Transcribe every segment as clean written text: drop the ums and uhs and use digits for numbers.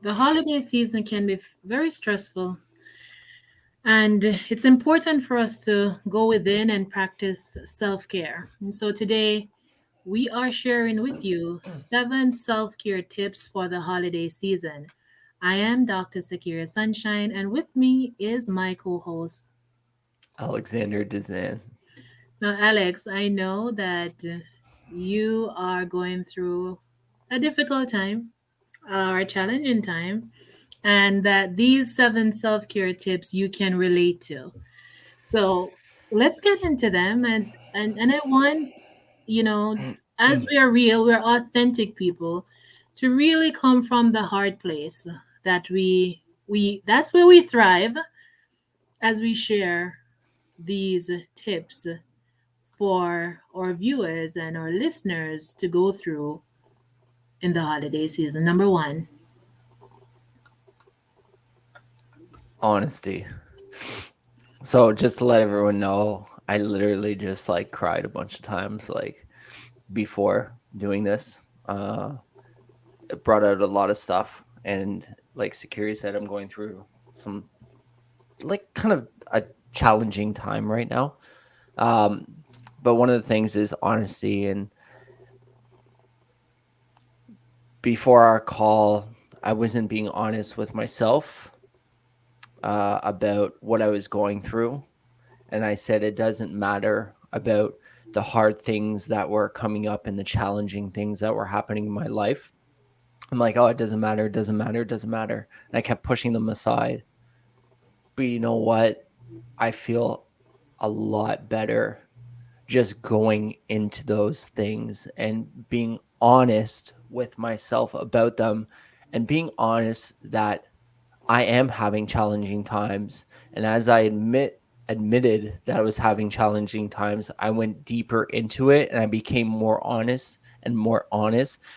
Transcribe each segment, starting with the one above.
The holiday season can be very stressful, and it's important for us to go within and practice self care. And so today, we are sharing with you 7 self care tips for the holiday season. I am Dr. Sakira Sunshine, and with me is my co host. Alexander Dezan. Now, Alex, I know that you are going through a difficult time or a challenging time, and that these 7 self care tips you can relate to. So let's get into them. And I want, you know, as we are real, we're authentic people, to really come from the hard place that we that's where we thrive as we share these tips for our viewers and our listeners to go through in the holiday season. Number one, Honesty. So just to let everyone know, I literally just like cried a bunch of times like before doing this. It brought out a lot of stuff, and like Security said, I'm going through some like kind of a challenging time right now. Um, but one of the things is honesty, and before our call, I wasn't being honest with myself about what I was going through. And I said it doesn't matter about the hard things that were coming up and the challenging things that were happening in my life. I'm like, oh, it doesn't matter, it doesn't matter, it doesn't matter. And I kept pushing them aside. But you know what? I feel a lot better just going into those things and being honest with myself about them and being honest that I am having challenging times. And as I admitted that I was having challenging times, I went deeper into it and I became more honest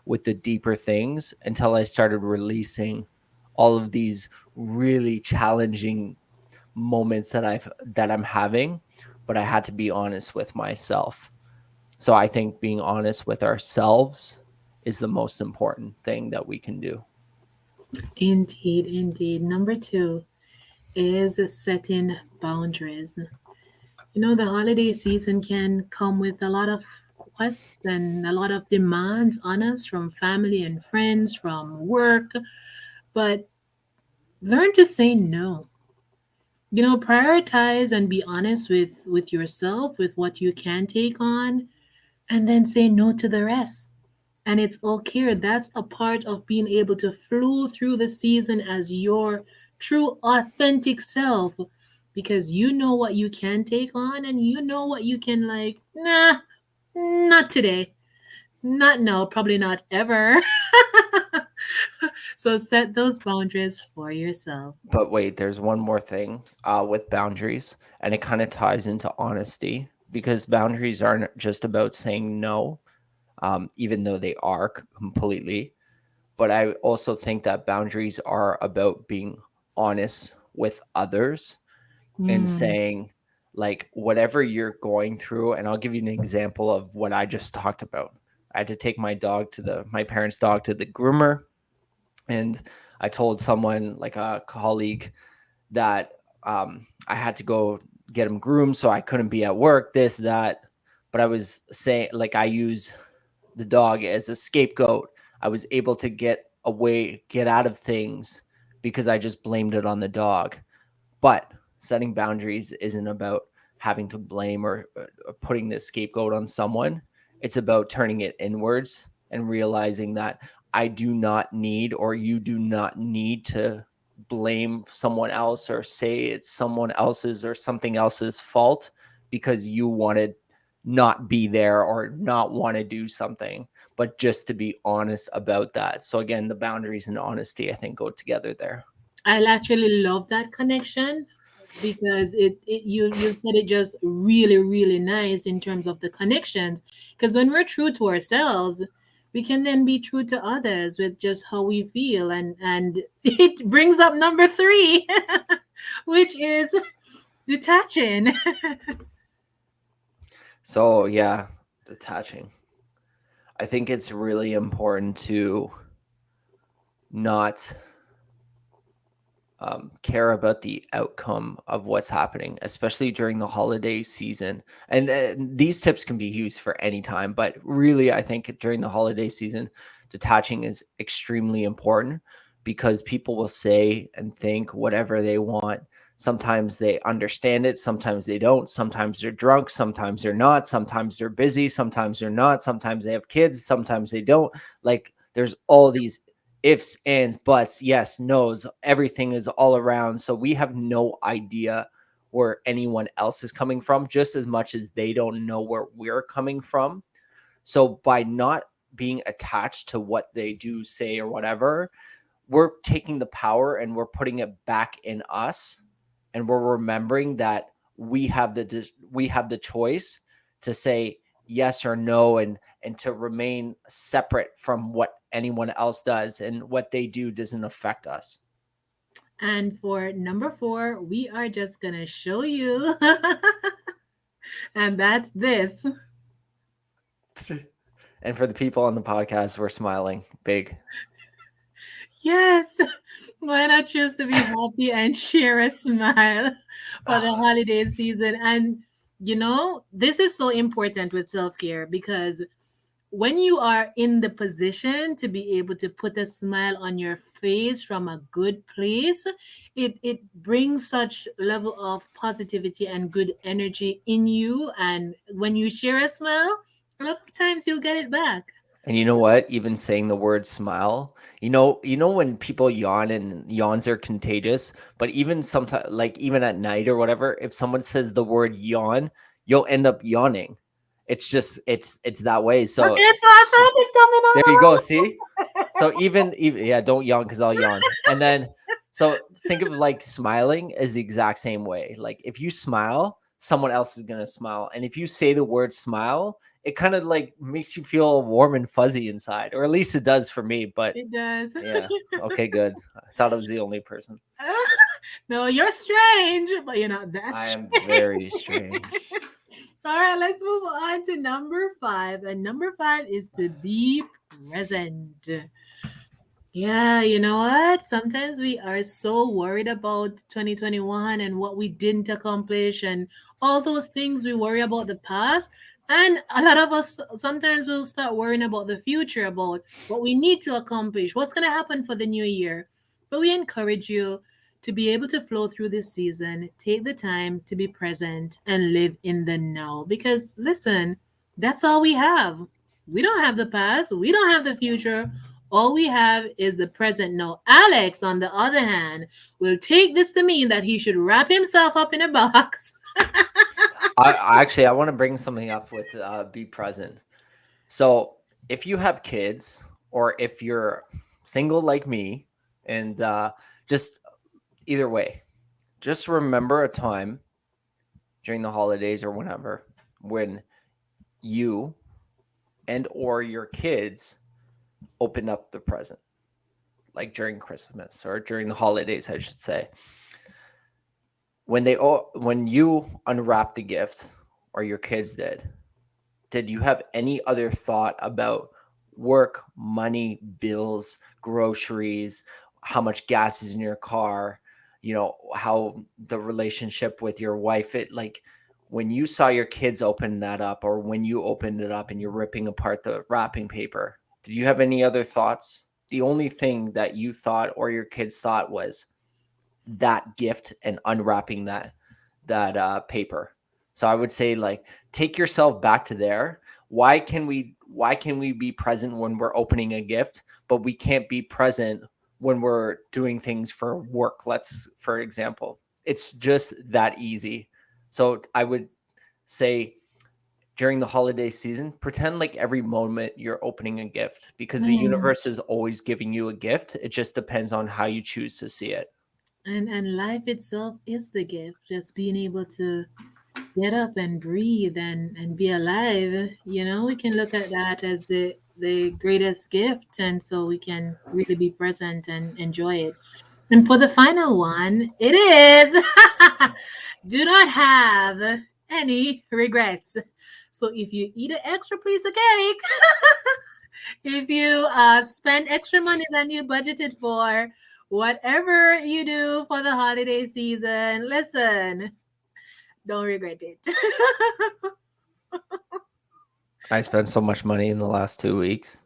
with the deeper things until I started releasing all of these really challenging moments that I'm having, but I had to be honest with myself. So I think being honest with ourselves is the most important thing that we can do. indeed, indeed. Number two is setting boundaries. You know, the holiday season can come with a lot of requests and a lot of demands on us from family and friends, from work, but learn to say no. You know, prioritize and be honest with yourself, with what you can take on, and then say no to the rest. And it's okay. That's a part of being able to flow through the season as your true, authentic self, because you know what you can take on and you know what you can, like, nah, not today. Not no, probably not ever. So set those boundaries for yourself. But wait, there's one more thing with boundaries, and it kind of ties into honesty because boundaries aren't just about saying no, even though they are completely. But I also think that boundaries are about being honest with others and Mm, saying, like, whatever you're going through. And I'll give you an example of what I just talked about. I had to take my parents' dog to the groomer, and I told someone, like a colleague, that I had to go get him groomed, so I couldn't be at work, this, that. But I was saying, like, I use the dog as a scapegoat. I was able to get out of things because I just blamed it on the dog. But setting boundaries isn't about having to blame or putting the scapegoat on someone. It's about turning it inwards and realizing that I do not need, or you do not need to blame someone else or say it's someone else's or something else's fault because you want to not be there or not want to do something, but just to be honest about that. So again, the boundaries and honesty I think go together there. I'll actually love that connection because it you said it just really really nice in terms of the connections, because when we're true to ourselves, we can then be true to others with just how we feel, and it brings up number three, which is detaching. So yeah, detaching. I think it's really important to not. care about the outcome of what's happening, especially during the holiday season. And these tips can be used for any time, but really, I think during the holiday season, detaching is extremely important because people will say and think whatever they want. Sometimes they understand it, sometimes they don't. Sometimes they're drunk, sometimes they're not. Sometimes they're busy, sometimes they're not. Sometimes they have kids, sometimes they don't. Like, there's all these ifs, ands, buts, yes, no's, everything is all around. So we have no idea where anyone else is coming from, just as much as they don't know where we're coming from. So by not being attached to what they do, say, or whatever, we're taking the power and we're putting it back in us, and we're remembering that we have the choice to say yes or no, and to remain separate from what anyone else does, and what they do doesn't affect us. And for number four, we are just going to show you. And that's this. And for the people on the podcast, we're smiling big. Yes. Why not choose to be happy and share a smile for the holiday season? And this is so important with self care because when you are in the position to be able to put a smile on your face from a good place, it brings such level of positivity and good energy in you. And when you share a smile, a lot of times you'll get it back. And you know what? Even saying the word smile, you know when people yawn, and yawns are contagious, but even sometimes, like even at night or whatever, if someone says the word yawn, you'll end up yawning. It's just it's that way. So Okay, so I felt it coming there you go. on. See? So even yeah, don't yawn because I'll yawn. And then so think of like smiling as the exact same way. Like if you smile, someone else is gonna smile. And if you say the word smile, it kind of like makes you feel warm and fuzzy inside. Or at least it does for me. But It does. yeah, okay, good. I thought I was the only person. No, you're strange, but I that's am very strange. all right. Let's move on to number five. And number five is to be present. Yeah, you know what? Sometimes we are so worried about 2021 and what we didn't accomplish and all those things we worry about the past. And a lot of us sometimes will start worrying about the future, about what we need to accomplish, what's going to happen for the new year. But we encourage you to be able to flow through this season, take the time to be present and live in the now. Because listen, that's all we have. We don't have the past, we don't have the future. All we have is the present now. Alex, on the other hand, will take this to mean that he should wrap himself up in a box. I want to bring something up with be present. So if you have kids, or if you're single like me, and just either way, just remember a time during the holidays or whenever when you and or your kids open up the present, like during Christmas or during the holidays, I should say. When you unwrap the gift, or your kids did you have any other thought about work, money, bills, groceries, how much gas is in your car, how the relationship with your wife, it like when you saw your kids open that up, or when you opened it up and you're ripping apart the wrapping paper, did you have any other thoughts? The only thing that you thought or your kids thought was that gift and unwrapping that paper. So I would say, like, take yourself back to there. Why can we be present when we're opening a gift, but we can't be present when we're doing things for work? Let's for example. It's just that easy. So I would say during the holiday season, pretend like every moment you're opening a gift, because the Mm. universe is always giving you a gift. It just depends on how you choose to see it. And life itself is the gift. Just being able to get up and breathe and be alive. We can look at that as the greatest gift, and so we can really be present and enjoy it. And for the final one, it is do not have any regrets. So if you eat an extra piece of cake, if you spend extra money than you budgeted for, Whatever you do for the holiday season, listen, don't regret it. I spent so much money in the last 2 weeks,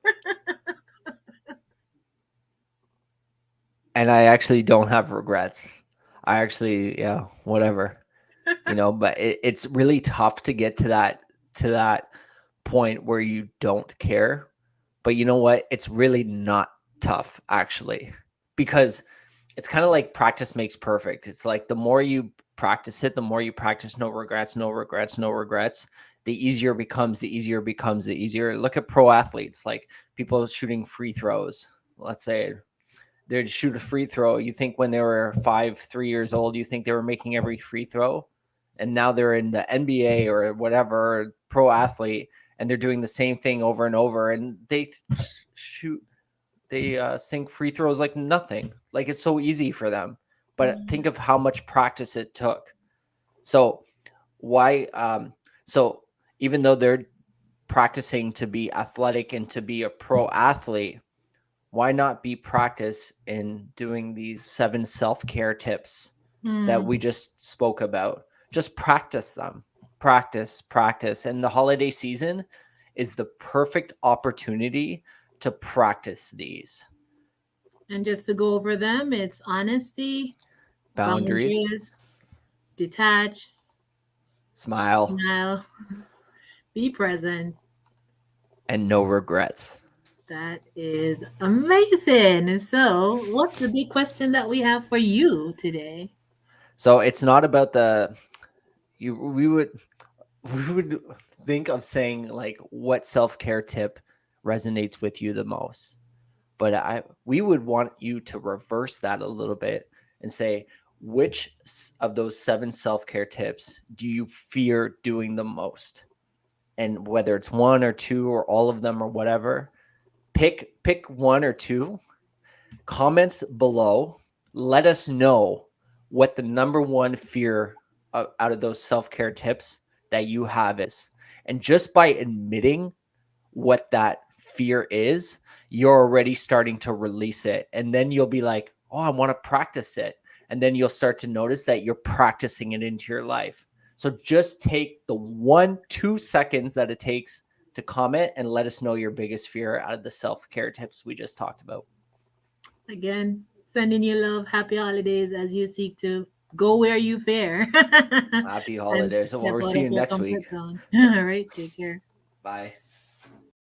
and I actually don't have regrets. I actually, yeah, whatever, but it's really tough to get to that point where you don't care. But you know what? It's really not tough actually, because it's kind of like practice makes perfect. It's like the more you practice it, the more you practice no regrets, no regrets, no regrets, the easier it becomes, the easier it becomes, the easier. Look at pro athletes, like people shooting free throws. Let's say they'd shoot a free throw. You think when they were 3 years old, you think they were making every free throw, and now they're in the NBA or whatever, pro athlete, and they're doing the same thing over and over, and they shoot, they sink free throws like nothing. Like it's so easy for them. But think of how much practice it took. So why? So even though they're practicing to be athletic and to be a pro athlete, why not be practice in doing these 7 self-care tips that Hmm. we just spoke about? Just practice them. Practice, practice. And the holiday season is the perfect opportunity to practice these And just to go over them, it's honesty, boundaries, boundaries, detach, smile, smile, be present. and no regrets. That is amazing. So, what's the big question that we have for you today? So it's not about the you we would think of saying like what self-care tip resonates with you the most. But we would want you to reverse that a little bit and say, which of those 7 self-care tips do you fear doing the most? And whether it's one or two or all of them or whatever, pick one or two. Comments below, let us know what the number one fear out of those self-care tips that you have is. And just by admitting what that fear is, you're already starting to release it. And then you'll be like, oh, I want to practice it. And then you'll start to notice that you're practicing it into your life. So just take the 1-2 seconds that it takes to comment and let us know your biggest fear out of the self care tips we just talked about. Again, sending you love, happy holidays as you seek to go where you fare Happy and holidays. And step we'll out see of you your next week. comfort zone. All right, take care. Bye.